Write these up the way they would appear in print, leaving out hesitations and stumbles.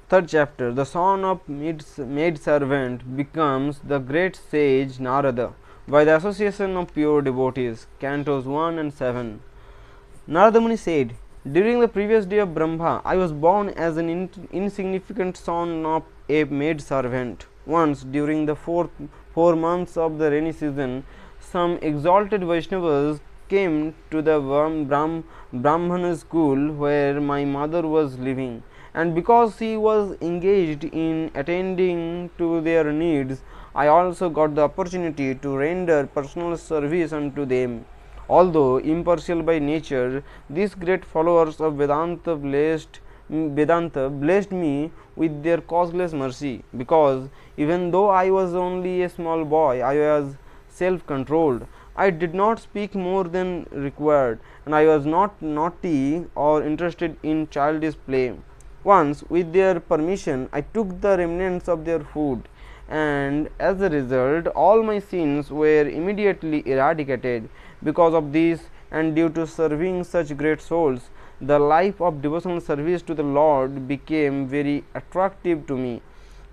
Third chapter. The son of maid servant becomes the great sage Narada by the association of pure devotees. Cantos 1 and 7. Narada Muni said, during the previous day of Brahma, I was born as an insignificant son of a maid servant. Once, during the 4 months of the rainy season, some exalted Vaishnavas came to the Brahmana school where my mother was living, and because she was engaged in attending to their needs, I also got the opportunity to render personal service unto them. Although impartial by nature, these great followers of Vedanta blessed me with their causeless mercy, because even though I was only a small boy, I was self controlled. I did not speak more than required, and I was not naughty or interested in childish play. Once, with their permission, I took the remnants of their food, and as a result, all my sins were immediately eradicated. Because of this, and due to serving such great souls, the life of devotional service to the Lord became very attractive to me.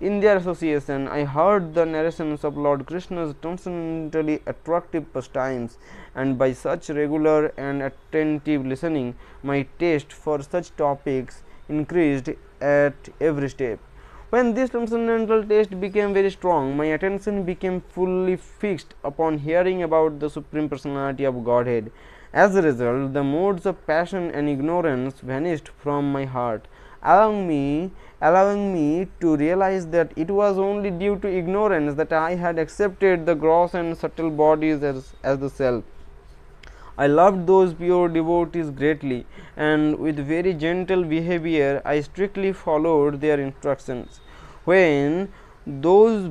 In their association, I heard the narrations of Lord Krishna's transcendently attractive pastimes, and by such regular and attentive listening, my taste for such topics increased at every step. When this transcendental taste became very strong, my attention became fully fixed upon hearing about the Supreme Personality of Godhead. As a result, the modes of passion and ignorance vanished from my heart, allowing me to realize that it was only due to ignorance that I had accepted the gross and subtle bodies as the self. I loved those pure devotees greatly, and with very gentle behavior I strictly followed their instructions. When those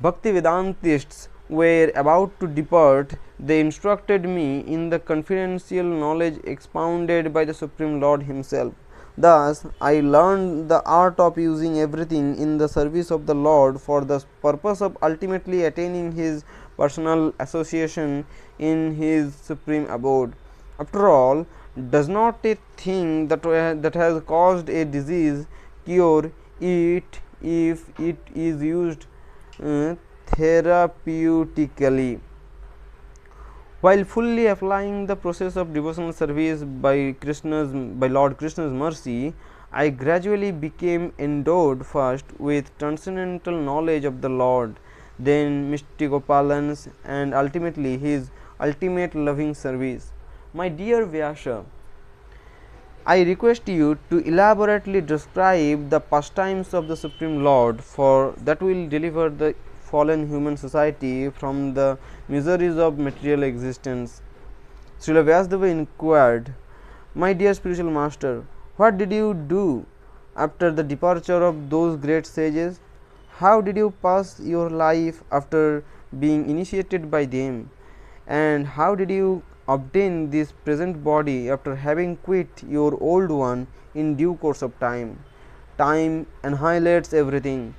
Bhaktivedantists were about to depart, they instructed me in the confidential knowledge expounded by the Supreme Lord Himself. Thus, I learned the art of using everything in the service of the Lord for the purpose of ultimately attaining His personal association in His supreme abode. After all, does not a thing that has caused a disease cure it if it is used therapeutically? While fully applying the process of devotional service by Lord Krishna's mercy, I gradually became endowed first with transcendental knowledge of the Lord, then mysticopalan's, and ultimately His ultimate loving service. My dear Vyasa, I request you to elaborately describe the pastimes of the Supreme Lord, for that will deliver the fallen human society from the miseries of material existence. Srila Vyasadeva inquired, my dear spiritual master, what did you do after the departure of those great sages? How did you pass your life after being initiated by them? And how did you obtain this present body after having quit your old one in due course of time? Time annihilates everything.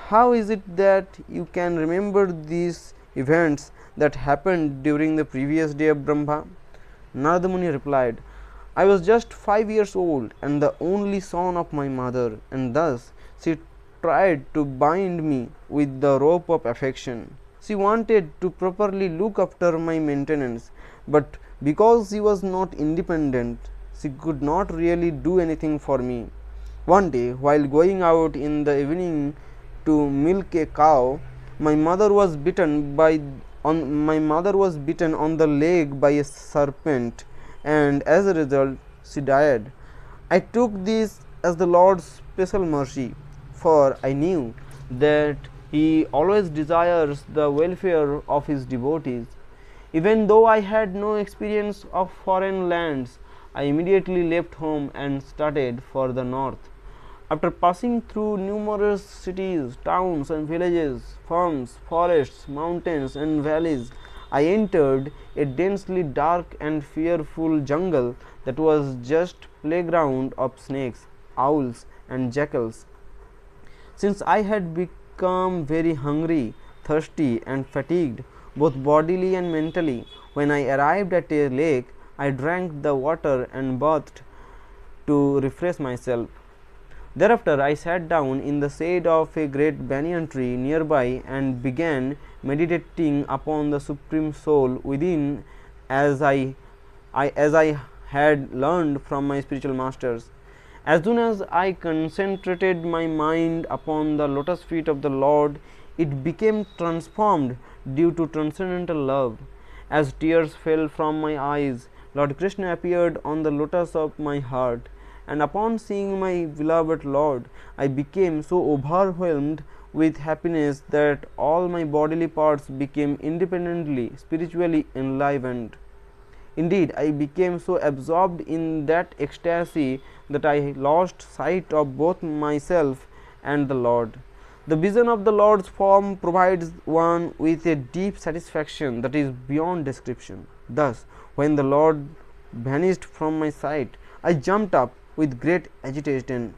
How is it that you can remember these events that happened during the previous day of Brahma? Narada Muni replied, I was just 5 years old and the only son of my mother, and thus she tried to bind me with the rope of affection. She wanted to properly look after my maintenance, but because she was not independent, she could not really do anything for me. One day, while going out in the evening to milk a cow, my mother was bitten on the leg by a serpent, and as a result she died. I took this as the Lord's special mercy, for I knew that He always desires the welfare of His devotees. Even though I had no experience of foreign lands, I immediately left home and started for the north. After passing through numerous cities, towns and villages, farms, forests, mountains and valleys, I entered a densely dark and fearful jungle that was just playground of snakes, owls and jackals. Since I had become very hungry, thirsty and fatigued, both bodily and mentally, when I arrived at a lake, I drank the water and bathed to refresh myself. Thereafter, I sat down in the shade of a great banyan tree nearby and began meditating upon the Supreme Soul within, as I had learned from my spiritual masters. As soon as I concentrated my mind upon the lotus feet of the Lord, it became transformed due to transcendental love. As tears fell from my eyes, Lord Krishna appeared on the lotus of my heart, and upon seeing my beloved Lord, I became so overwhelmed with happiness that all my bodily parts became independently spiritually enlivened. Indeed, I became so absorbed in that ecstasy that I lost sight of both myself and the Lord. The vision of the Lord's form provides one with a deep satisfaction that is beyond description. Thus, when the Lord vanished from my sight, I jumped up with great agitation,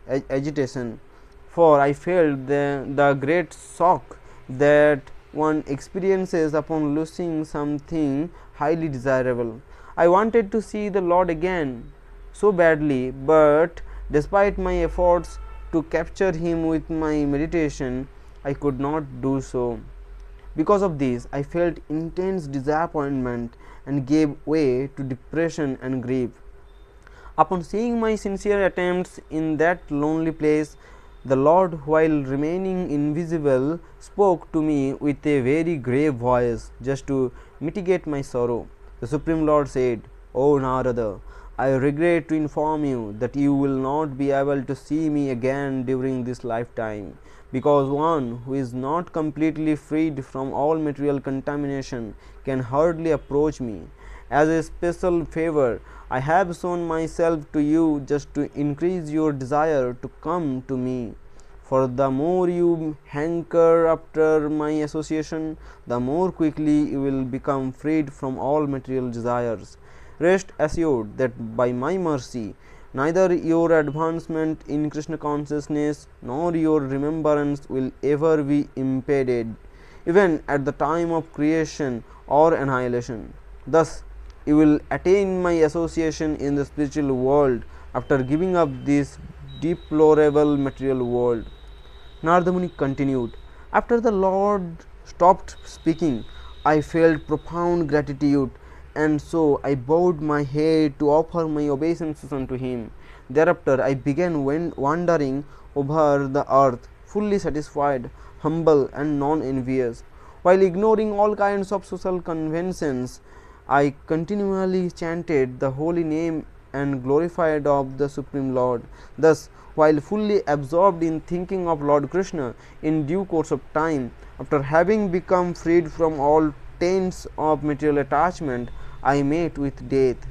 for I felt the great shock that one experiences upon losing something highly desirable. I wanted to see the Lord again so badly, but despite my efforts to capture him with my meditation, I could not do so. Because of this, I felt intense disappointment and gave way to depression and grief. Upon seeing my sincere attempts in that lonely place, the Lord, while remaining invisible, spoke to me with a very grave voice just to mitigate my sorrow. The Supreme Lord said, "O Narada, I regret to inform you that you will not be able to see me again during this lifetime, because one who is not completely freed from all material contamination can hardly approach me. As a special favor, I have shown myself to you just to increase your desire to come to me. For the more you hanker after my association, the more quickly you will become freed from all material desires. Rest assured that by my mercy, neither your advancement in Krishna consciousness nor your remembrance will ever be impeded, even at the time of creation or annihilation. Thus, you will attain my association in the spiritual world after giving up this deplorable material world." Narada Muni continued, "After the Lord stopped speaking, I felt profound gratitude, and so I bowed my head to offer my obeisances unto him. Thereafter I began wandering over the earth, fully satisfied, humble, and non-envious. While ignoring all kinds of social conventions, I continually chanted the holy name and glorified of the Supreme Lord. Thus, while fully absorbed in thinking of Lord Krishna, in due course of time, after having become freed from all taints of material attachment, I met with death.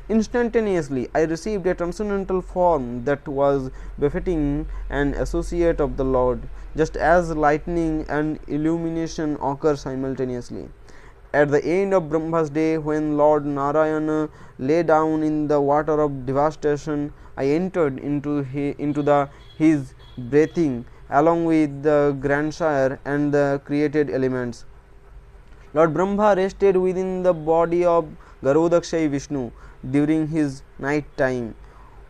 Instantaneously, I received a transcendental form that was befitting an associate of the Lord, just as lightning and illumination occur simultaneously. At the end of Brahma's day, when Lord Narayana lay down in the water of devastation, I entered into his breathing along with the grandsire and the created elements. Lord Brahma rested within the body of Garudakshay Vishnu during his night time,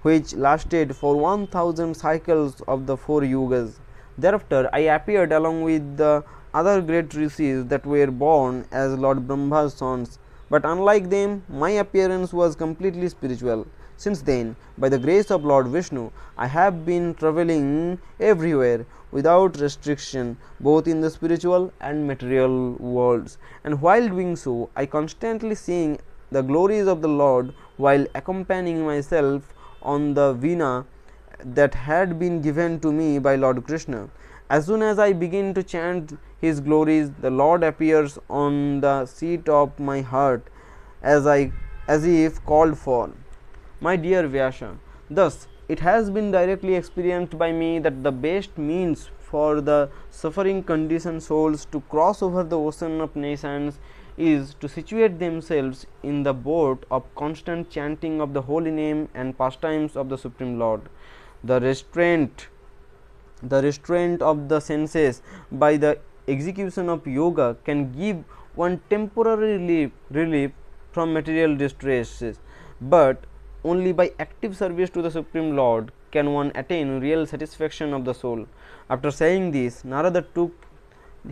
which lasted for 1000 cycles of the 4 yugas. Thereafter, I appeared along with the other great rishis that were born as Lord Brahma's sons, but unlike them, my appearance was completely spiritual. Since then, by the grace of Lord Vishnu, I have been travelling everywhere without restriction, both in the spiritual and material worlds, and while doing so, I constantly sing the glories of the Lord while accompanying myself on the veena that had been given to me by Lord Krishna. As soon as I begin to chant his glories, the Lord appears on the seat of my heart as if called for. My dear Vyasa, thus it has been directly experienced by me that the best means for the suffering conditioned souls to cross over the ocean of nations is to situate themselves in the boat of constant chanting of the holy name and pastimes of the Supreme Lord. The restraint of the senses by the execution of yoga can give one temporary relief from material distresses, but only by active service to the Supreme Lord can one attain real satisfaction of the soul. After saying this, Narada took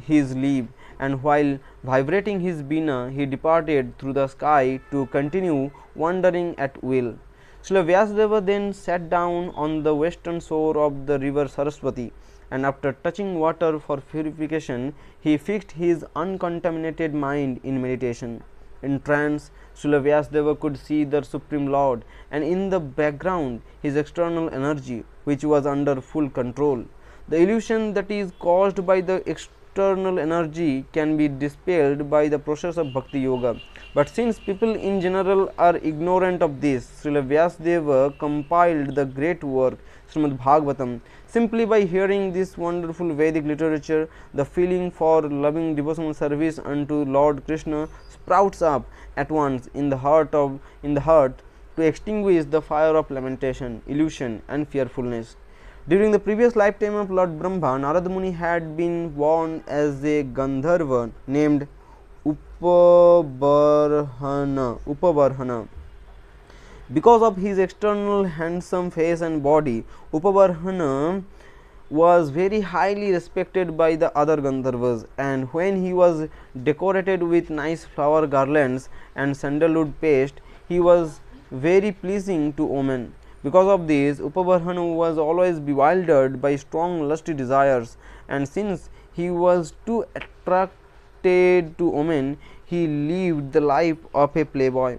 his leave, and while vibrating his Bina, he departed through the sky to continue wandering at will. Srila Vyasadeva then sat down on the western shore of the river Saraswati, and after touching water for purification, he fixed his uncontaminated mind in meditation. In trance, Srila Vyasadeva could see the Supreme Lord, and in the background his external energy, which was under full control. The illusion that is caused by the external energy can be dispelled by the process of Bhakti Yoga. But since people in general are ignorant of this, Srila Vyasadeva compiled the great work Śrīmad-Bhāgavatam. Simply by hearing this wonderful Vedic literature, the feeling for loving devotional service unto Lord Krishna sprouts up at once in the heart to extinguish the fire of lamentation, illusion, and fearfulness. During the previous lifetime of Lord Brahma, Narada Muni had been born as a Gandharva named Upavarhana. Because of his external handsome face and body, Upavarhana was very highly respected by the other Gandharvas, and when he was decorated with nice flower garlands and sandalwood paste, he was very pleasing to women. Because of this, Upavarhana was always bewildered by strong lusty desires, and since he was too attracted to women, he lived the life of a playboy.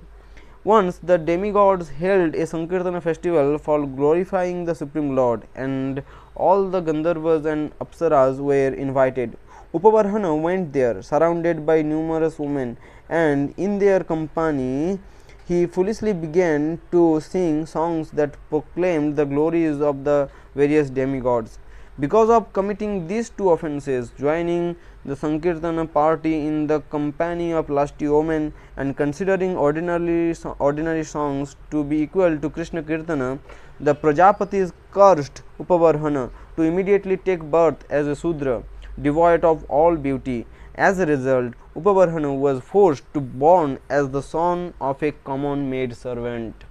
Once the demigods held a Sankirtana festival for glorifying the Supreme Lord, and all the Gandharvas and Apsaras were invited. Upavarhana went there, surrounded by numerous women, and in their company he foolishly began to sing songs that proclaimed the glories of the various demigods. Because of committing these two offences, joining the Sankirtana party in the company of lusty women and considering ordinary songs to be equal to Krishna Kirtana, the Prajapatis cursed Upavarhana to immediately take birth as a Sudra, devoid of all beauty. As a result, Upavarhana was forced to born as the son of a common maid servant.